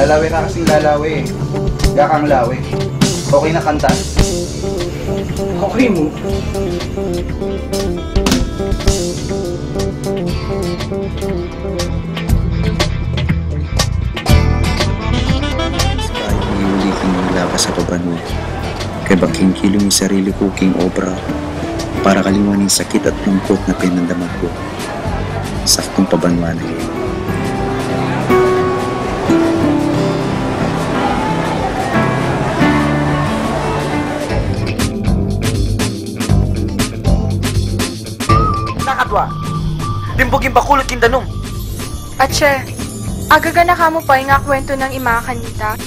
Lalawi ka kasing lalawi. Gakang lawi. Okay na kanta? Okay mo. Kahit iulitin ng lakas sa pabano, kay baking kilong yung sarili ko king obra, para kaliwanin sakit at lungkot na pinandama ko. Saktong pabanwa na yun. Nakatwa, dimbugin bakulot kindanong. Atse, agaga na kamo pa nga kwento ng ima kanita.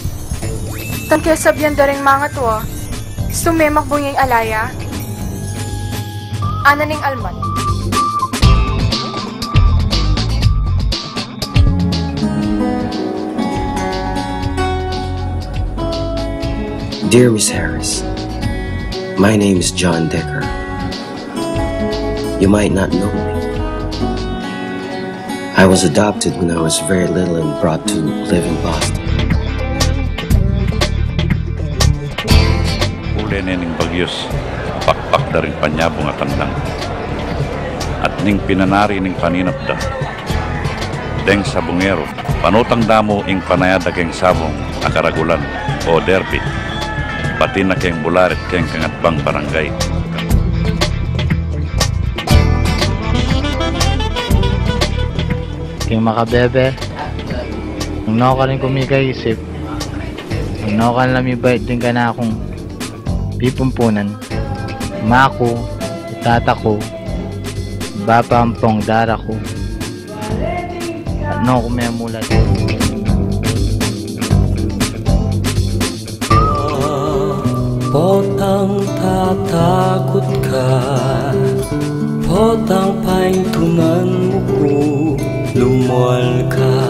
Tan kaya sabyan da rin mga tuwa, sumemak bunging alaya. Ana ning alman. Dear Miss Harris, my name is John Decker. You might not know me. I was adopted when I was very little and brought to live in Boston. Uli nining bagyos, pakpak da rin panyabong at tandang. At ning pinanari ning paninapda. Deng sabungero, panutang damo ing panayada keng sabong akaragulan o derby. Pati na keng bularit keng kangatbang barangay. King makabebe, nung ka rin kumikaisip, nung ka lang ibait din ka na akong pipumpunan, mako, itata ko, bapampong dara ko, at nung kumemulat. Potang tatakot ka, potang pahintunan mo ko, lumual ka.